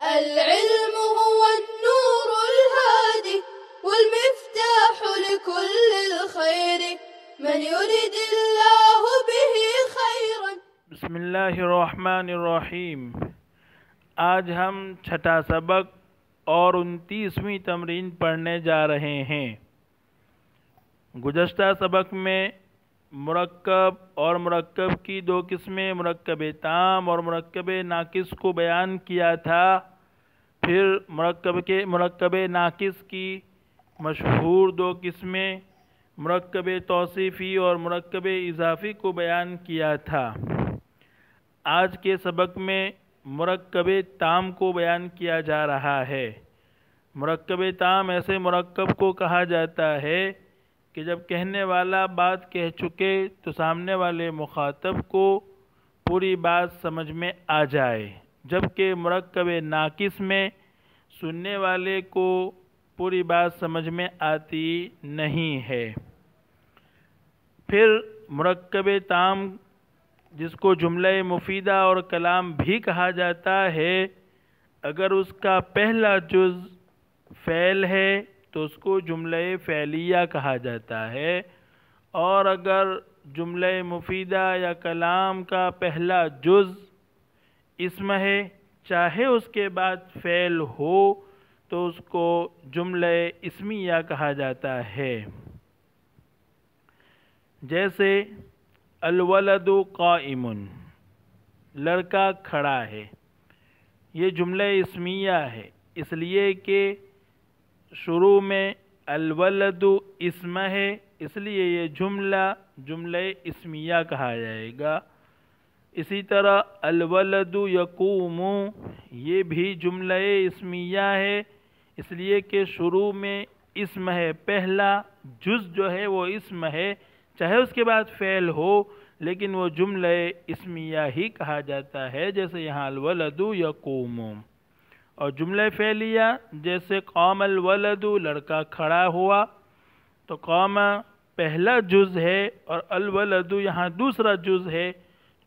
العلم هو النور الهادي والمفتاح لكل الخير من يريد الله به خيرا. بسم اللہ الرحمن الرحیم. آج ہم چھٹا سبق اور 29ویں تمرین پڑھنے جا رہے ہیں. گزشتہ سبق میں مرکب اور مرکب کی دو قسمیں مرکب تام اور مرکب ناقص کو بیان کیا تھا. پھر مرکب ناقص کی مشہور دو قسمیں مرکب توصیفی اور مرکب اضافی کو بیان کیا تھا. آج کے سبق میں مرکب تام کو بیان کیا جا رہا ہے. مرکب تام ایسے مرکب کو کہا جاتا ہے کہ جب کہنے والا بات کہہ چکے تو سامنے والے مخاطب کو پوری بات سمجھ میں آ جائے، جبکہ مرکب ناقص میں سننے والے کو پوری بات سمجھ میں آتی نہیں ہے. پھر مرکب تام جس کو جملہ مفیدہ اور کلام بھی کہا جاتا ہے، اگر اس کا پہلا جز فعل ہے تو اس کو جملہ فعلیہ کہا جاتا ہے، اور اگر جملہ مفیدہ یا کلام کا پہلا جز اسم ہے، چاہے اس کے بعد فعل ہو، تو اس کو جملہ اسمیہ کہا جاتا ہے. جیسے الولد قائم، لڑکا کھڑا ہے. یہ جملہ اسمیہ ہے اس لیے کہ شروع میں الولد اسم ہے، اس لیے یہ جملہ اسمیہ کہا جائے گا. اسی طرح الولد یقوم، یہ بھی جملہ اسمیہ ہے اس لیے کہ شروع میں اسم ہے، پہلا جز جو ہے وہ اسم ہے، چاہے اس کے بعد فعل ہو لیکن وہ جملہ اسمیہ ہی کہا جاتا ہے. جیسے یہاں الولد یقوم. اور جملہ فعلیہ جیسے قام الولد، لڑکا کھڑا ہوا، تو قام پہلا جز ہے اور الولد یہاں دوسرا جز ہے.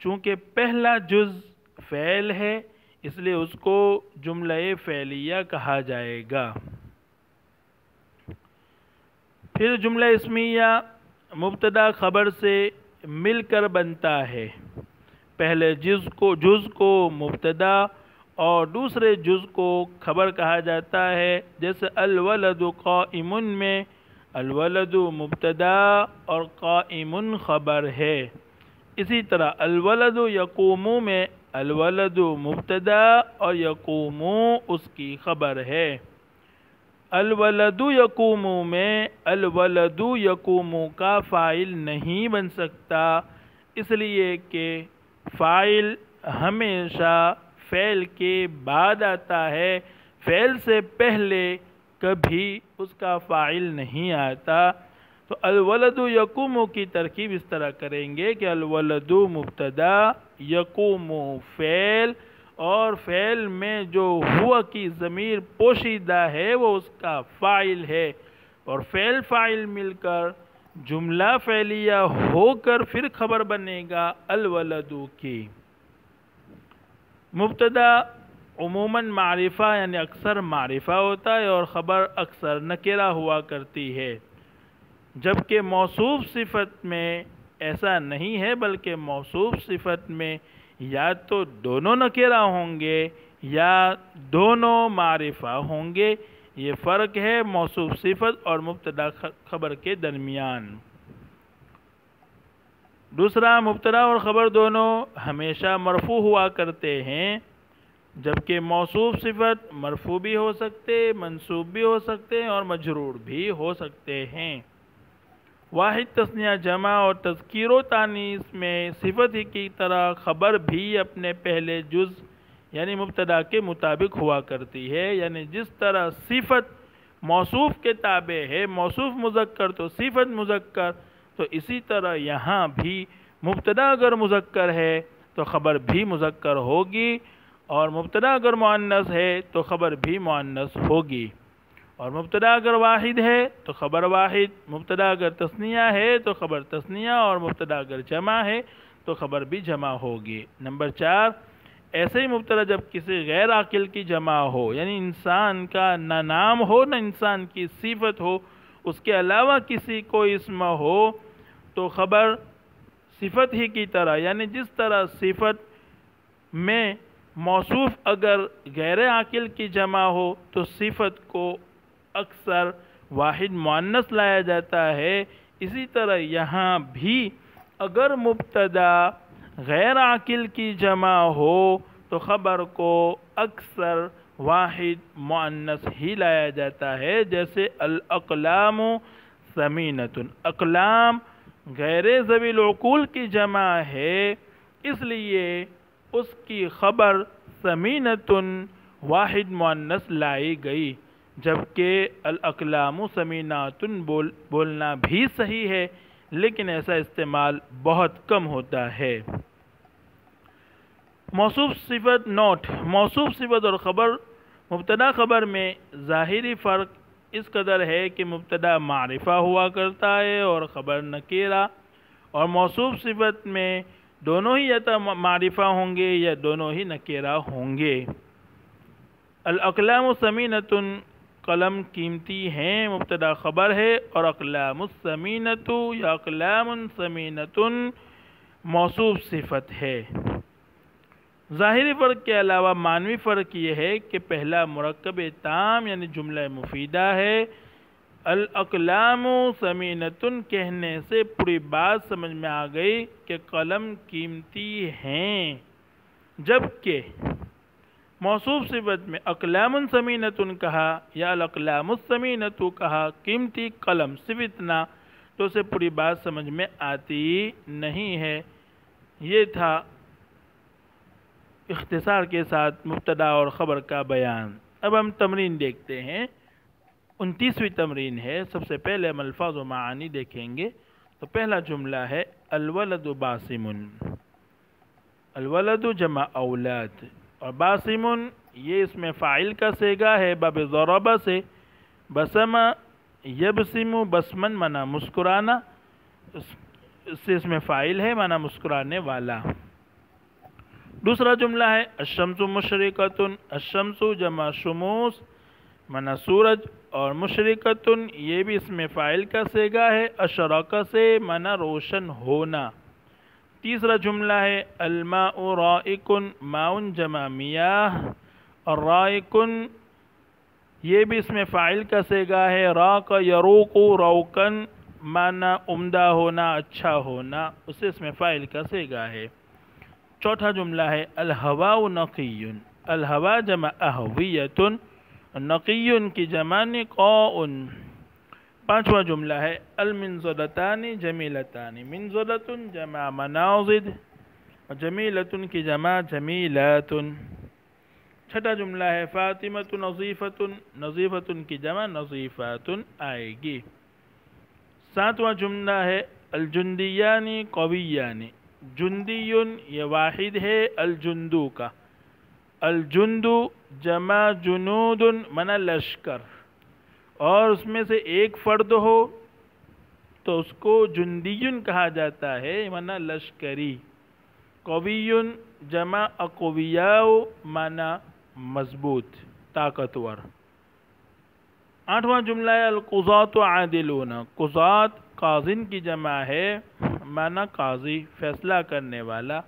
چونکہ پہلا جز فعل ہے اس لیے اس کو جملہ فعلیہ کہا جائے گا. پھر جملہ اسمیہ مبتدا خبر سے مل کر بنتا ہے. پہلے جز کو مبتدا اور دوسرے جز کو خبر کہا جاتا ہے. جیسے الولد قائم میں الولد مبتدا اور قائم خبر ہے. اسی طرح الولد یقوم میں الولد مبتدا اور یقوم اس کی خبر ہے. الولد یقوم میں الولد یقوم کا فاعل نہیں بن سکتا، اس لیے کہ فاعل ہمیشہ فعل کے بعد آتا ہے، فعل سے پہلے کبھی اس کا فاعل نہیں آتا. تو الولد یقوم کی ترکیب اس طرح کریں گے کہ الولد مبتدا، یقوم فعل، اور فعل میں جو ہوا کی ضمیر پوشیدہ ہے وہ اس کا فاعل ہے، اور فعل فاعل مل کر جملہ فعلیہ ہو کر پھر خبر بنے گا الولد کی. مبتدا عموماً معرفہ یعنی اکثر معرفہ ہوتا ہے اور خبر اکثر نکرہ ہوا کرتی ہے، جبکہ موصوف صفت میں ایسا نہیں ہے، بلکہ موصوف صفت میں یا تو دونوں نکرہ ہوں گے یا دونوں معرفہ ہوں گے. یہ فرق ہے موصوف صفت اور مبتدا خبر کے درمیان. دوسرا، مبتدا اور خبر دونوں ہمیشہ مرفوع ہوا کرتے ہیں، جبکہ موصوف صفت مرفوع بھی ہو سکتے، منصوب بھی ہو سکتے اور مجرور بھی ہو سکتے ہیں. واحد تثنیہ جمع اور تذکیر و تانیث میں صفت ہی کی طرح خبر بھی اپنے پہلے جز یعنی مبتدا کے مطابق ہوا کرتی ہے. یعنی جس طرح صفت موصوف کے تابع ہے، موصوف مذکر تو صفت مذکر، تو اسی طرح یہاں بھی مبتدا اگر مذکر ہے تو خبر بھی مذکر ہوگی، اور مبتدا اگر مؤنث ہے تو خبر بھی مؤنث ہوگی. اور مبتدا اگر واحد ہے تو خبر واحد، مبتدا اگر تثنیہ ہے تو خبر تثنیہ، اور مبتدا اگر جمع ہے تو خبر بھی جمع ہوگی. نمبر 4، ایسے ہی مبتدا جب کسی غیر عاقل کی جمع ہو، یعنی انسان کا نہ نام ہو نہ انسان کی صفت ہو، اس کے علاوہ کسی کو اسم ہو، تو خبر صفت ہی کی طرح، یعنی جس طرح صفت میں موصوف اگر غیر عاقل کی جمع ہو تو صفت کو اکثر واحد مؤنث لایا جاتا ہے، اسی طرح یہاں بھی اگر مبتدا غیر عاقل کی جمع ہو تو خبر کو اکثر واحد مؤنث ہی لایا جاتا ہے، جیسے الاقلام ثمینۃ، اقلام غیر ذوی العقول کی جمع ہے، اس لیے اس کی خبر ثمینۃ واحد مؤنث لائی گئی، جبکہ الاقلام ثمینات بولنا بھی صحیح ہے لیکن ایسا استعمال بہت کم ہوتا ہے۔ موصوف صفت نوٹ، موصوف صفت اور خبر مبتدا خبر میں ظاہری فرق اس قدر ہے کہ مبتدا معرفہ ہوا کرتا ہے اور خبر نکیرہ، اور موصوف صفت میں دونوں ہی یا معرفہ ہوں گے یا دونوں ہی نکیرہ ہوں گے۔ الاقلام ثمینۃ، قلم قیمتی ہیں مبتدا خبر ہے، اور اقلام الثمینۃ یا اقلام ثمینۃ موصوف صفت ہے۔ ظاہری فرق کے علاوہ معنوی فرق یہ ہے کہ پہلا مرکب تام یعنی جملہ مفیدہ ہے، الاقلام ثمینۃ کہنے سے پوری بات سمجھ میں آ گئی کہ قلم قیمتی ہیں، جبکہ موصوف صفت میں اقلام ثمینۃ کہا یا الاقلام الثمینۃ کہا، قیمتی قلم صرف اتنا، تو اسے پوری بات سمجھ میں آتی نہیں ہے۔ یہ تھا اختصار کے ساتھ مبتدا اور خبر کا بیان۔ اب ہم تمرین دیکھتے ہیں، 29ویں تمرین ہے۔ سب سے پہلے ہم الفاظ و معانی دیکھیں گے۔ تو پہلا جملہ ہے الولد باسم، الولد جمع اولاد، اور باسم یہ اس میں فاعل کا صیغہ ہے باب ضربہ سے، بسم یبسم بسمن معنی مسکرانا، اس سے اس میں فاعل ہے معنی مسکرانے والا۔ دوسرا جملہ ہے الشمس مشرقۃ، الشمس جمع شموس معنی سورج، اور مشرقۃ یہ بھی اس میں فاعل کا صیغہ ہے اشرق سے معنی روشن ہونا۔ تیسرا جملہ ہے الماء رائق، ماء جمع میاہ، اور رائق یہ بھی اس میں فاعل کا صیغہ ہے راق یروق روقن معنی عمدہ ہونا، اچھا ہونا، اسے اس میں فاعل کا صیغہ ہے۔ چوتھا جملہ ہے الہواء نقی، الہوا جمع اہویۃ، نقی کی جمع نقاء۔ پانچواں جملہ ہے المنضدتان جمیلتان، منضدۃ جمع مناضد، جمیلۃ کی جمع جمیلات۔ چھٹا جملہ ہے فاطمۃ نظیفۃ، نظیفۃ کی جمع نظیفات آئے گی۔ ساتواں جملہ ہے الجندیان قویان، جندی یہ واحد ہے الجندو کا، الجندو جمع جنود معنی لشکر، اور اس میں سے ایک فرد ہو تو اس کو جندی کہا جاتا ہے معنی لشکری۔ قوی جمع اقویاء معنی مضبوط طاقتور۔ آٹھواں جملہ ہے القضاۃ عادلون، قضاۃ قاضن کی جمع ہے معنی قاضی فیصلہ کرنے والا،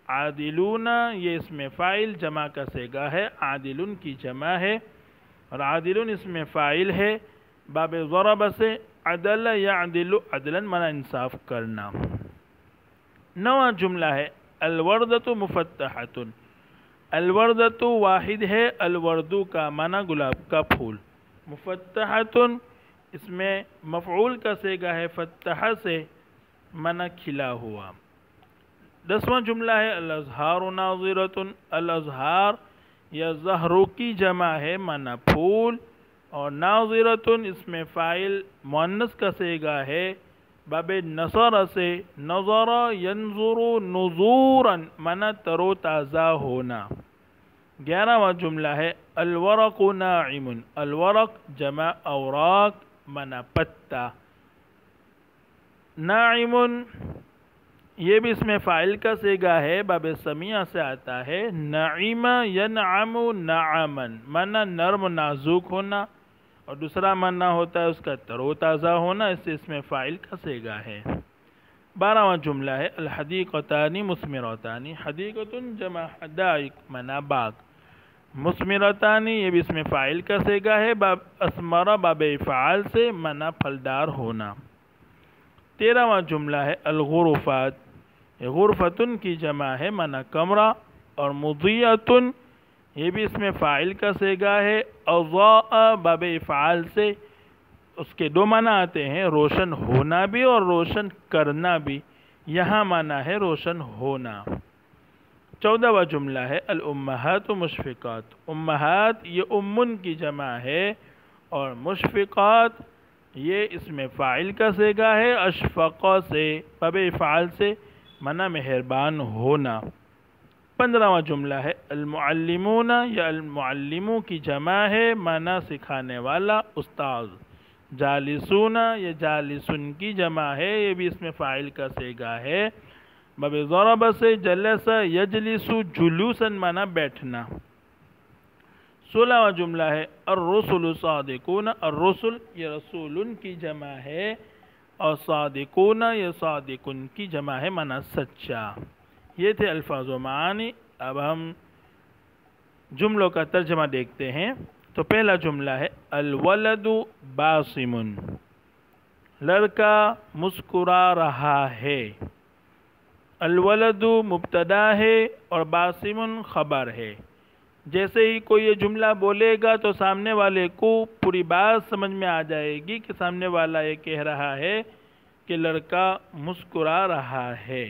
عادلون یہ اس میں فاعل جمع کا صیغہ ہے، عادل کی جمع ہے، اور عادل اس میں فاعل ہے باب ضرب سے، عدل یعدل عدلا معنی انصاف کرنا۔ نواں جملہ ہے الوردۃ مفتحۃ، الوردۃ واحد ہے الوردو کا معنی گلاب کا پھول، مفتحۃ اس میں مفعول کا صیغہ ہے فتح سے معنی کھلا ہوا۔ 10واں جملہ ہے الازہار ناظرۃ، الازہار یا زہرو کی جمع ہے معنی پھول، اور ناظرۃ اس میں فاعل مؤنث کا صیغہ ہے باب نصر سے، نظر ینظر نظورا معنی تر و تازہ ہونا۔ 11واں جملہ ہے الورق ناعم، الورق جمع اوراق معنی پتا، ناعم یہ بھی اسم فاعل کا صیغہ ہے، باب سمیع سے آتا ہے۔ نعیم ینعم نعمن، معنی نرم و نازک ہونا، اور دوسرا معنی ہوتا ہے اس کا تر و تازہ ہونا، اس سے اسم فاعل کا صیغہ ہے۔ 12واں جملہ ہے الحدیقتان مثمرتان، حدیقۃ جمع حدائق معنی باغ، مثمرتان یہ بھی اسم فاعل کا صیغہ ہے، باب اسمرہ باب افعال سے معنی پھلدار ہونا۔ 13واں جملہ ہے الغرفات، غرفتن کی جمع ہے معنی کمرہ، اور مضیئتن یہ بھی اسم فاعل کا صیغہ ہے، اضاء باب افعال سے اس کے دو معنی آتے ہیں، روشن ہونا بھی اور روشن کرنا بھی، یہاں معنی ہے روشن ہونا۔ 14واں جملہ ہے الامہات مشفقات، امہات یہ امن کی جمع ہے، اور مشفقات یہ اسم فاعل کا صیغہ ہے، اشفق سے باب افعال سے معنی مہربان ہونا۔ 15واں جملہ ہے المعلمون، یا المعلموں کی جمع ہے معنی سکھانے والا استاذ، جالسون یا جالسن کی جمع ہے، یہ بھی اسم فاعل کا صیغہ ہے، باب ضرب سے جلس یجلس جلوسا معنی بیٹھنا۔ 16واں جملہ ہے الرسل صادقون، الرسل یہ رسول کی جمع ہے، اور صادقون یہ صادقن کی جمع ہے معنی سچا۔ یہ تھے الفاظ و معانی۔ اب ہم جملوں کا ترجمہ دیکھتے ہیں۔ تو پہلا جملہ ہے الولد باسم، لڑکا مسکرا رہا ہے۔ الولد مبتدا ہے اور باسم خبر ہے۔ جیسے ہی کوئی یہ جملہ بولے گا تو سامنے والے کو پوری بات سمجھ میں آ جائے گی کہ سامنے والا یہ کہہ رہا ہے کہ لڑکا مسکرا رہا ہے۔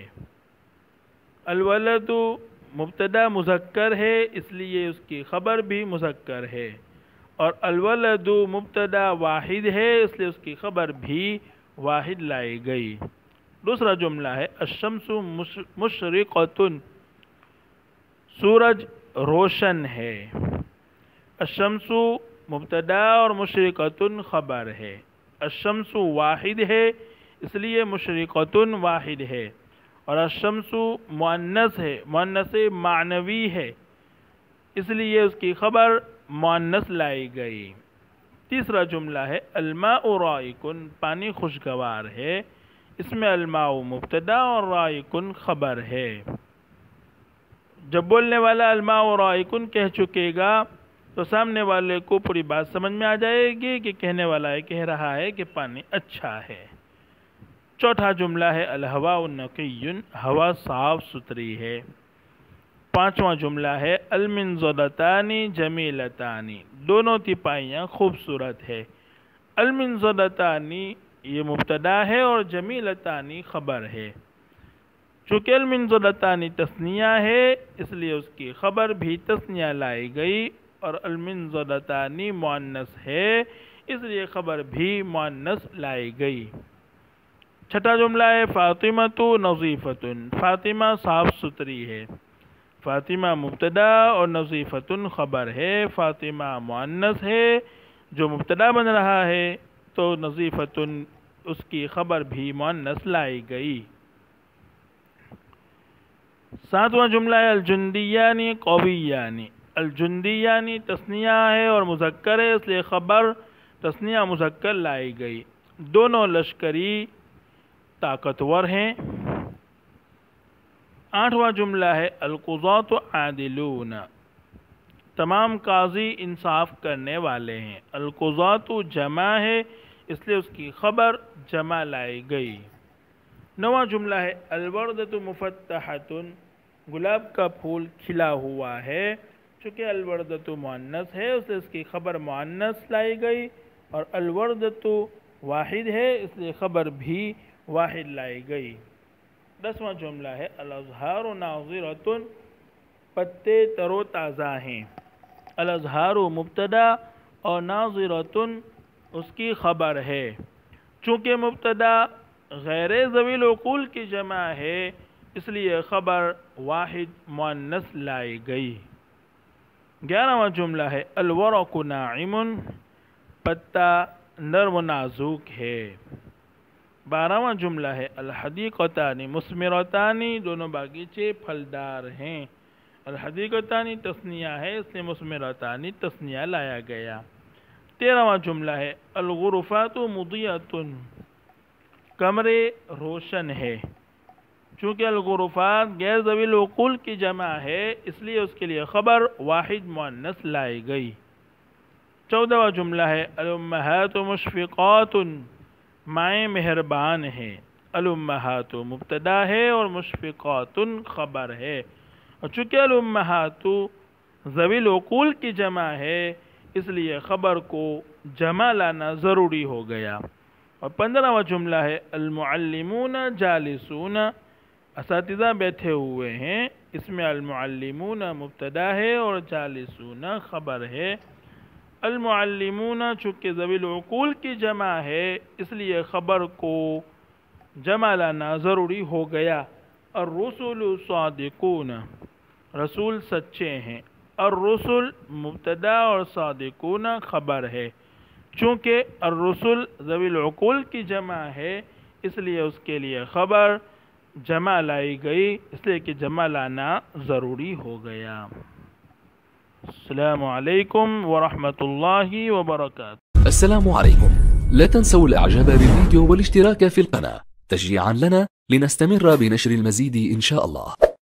الولد مبتدا مذکر ہے، اس لیے اس کی خبر بھی مذکر ہے، اور الولد مبتدا واحد ہے، اس لیے اس کی خبر بھی واحد لائی گئی۔ دوسرا جملہ ہے الشمس مشرقۃ، سورج روشن ہے۔ الشمس مبتدا اور مشرقۃ خبر ہے۔ الشمس واحد ہے، اس لیے مشرقۃ واحد ہے، اور الشمس مؤنث ہے، مؤنث معنوی ہے، اس لیے اس کی خبر مؤنث لائی گئی۔ تیسرا جملہ ہے الماء رائق، پانی خوشگوار ہے، اس میں الماء مبتدا اور رائق خبر ہے۔ جب بولنے والا الماء رائق کہہ چکے گا تو سامنے والے کو پوری بات سمجھ میں آ جائے گی کہ کہنے والا یہ کہہ رہا ہے کہ پانی اچھا ہے۔ چوتھا جملہ ہے الہواء نقی، ہوا صاف ستھری ہے۔ پانچواں جملہ ہے المنضدتان جمیلتان، دونوں تیپائیاں خوبصورت ہے۔ المنضدتان یہ مبتدا ہے اور جمیلتان خبر ہے۔ چونکہ المنضدتان تثنیہ ہے اس لیے اس کی خبر بھی تثنیہ لائی گئی، اور المنضدتان مؤنث ہے اس لیے خبر بھی مؤنث لائی گئی۔ چھٹا جملہ ہے فاطمۃ نظیفۃ، فاطمہ صاف ستھری ہے۔ فاطمہ مبتدا اور نظیفۃ خبر ہے، فاطمہ مؤنث ہے، جو مبتدا بن رہا ہے تو نظیفۃ اس کی خبر بھی مؤنث لائی گئی۔ ساتواں جملہ ہے الجندیان قویان، الجندیان تثنیہ ہے اور مذکر ہے، اس لیے خبر تثنیہ مذکر لائی گئی، دونوں لشکری طاقتور ہیں۔ آٹھواں جملہ ہے القضاۃ عادلون، تمام قاضی انصاف کرنے والے ہیں۔ القضاۃ جمع ہے اس لیے اس کی خبر جمع لائی گئی۔ نواں جملہ ہے الوردۃ مفتحۃ، گلاب کا پھول کھلا ہوا ہے۔ چونکہ الوردۃ مؤنث ہے اس لیے اس کی خبر مؤنث لائی گئی، اور الوردۃ واحد ہے اس لیے خبر بھی واحد لائی گئی۔ 10واں جملہ ہے الازہار ناظرۃ، پتے تر و تازہ ہیں۔ الازہار مبتدا اور ناظرۃ اس کی خبر ہے۔ چونکہ مبتدا غیر ذوی العقول کی جمع ہے اس لیے خبر واحد مؤنث لائی گئی۔ 11واں جملہ ہے الورق ناعم، پتا نرم و نازک ہے۔ 12واں جملہ ہے الحدیقتانی مثمرتانی، دونوں باغیچے پھلدار ہیں۔ الحدیقتانی تثنیہ ہے، اس لیے مثمرتانی تثنیہ لایا گیا۔ 13واں جملہ ہے الغرفات مضیۃ، کمرے روشن ہے۔ چونکہ الغرفات غیر ذوی العقول کی جمع ہے، اس لیے اس کے لیے خبر واحد مؤنث لائی گئی۔ 14واں جملہ ہے الامہات مشفقات، مائیں مہربان ہیں۔ الامہات مبتدا ہے اور مشفقات خبر ہے، اور چونکہ الامہات ذوی العقول کی جمع ہے اس لیے خبر کو جمع لانا ضروری ہو گیا۔ اور 15واں جملہ ہے المعلمون جالسون، اساتذہ بیٹھے ہوئے ہیں۔ اس میں المعلمون مبتدا ہے اور جالسون خبر ہے۔ المعلمون چونکہ ذوی العقول کی جمع ہے اس لیے خبر کو جمع لانا ضروری ہو گیا۔ الرسل صادقون، رسول سچے ہیں۔ الرسل مبتدا اور صادقون خبر ہے۔ چونکہ الرسل ذوی العقول کی جمع ہے اس لیے اس کے لیے خبر جمع لائی گئی، اس لیے کہ جمع لانا ضروری ہو گیا۔ السلام علیکم ورحمۃ اللہ وبرکاتہ۔ السلام عليكم. لا تنسوا الاعجاب بالفيديو والاشتراك في القناة تشجيعا لنا لنستمر بنشر المزيد إن شاء الله.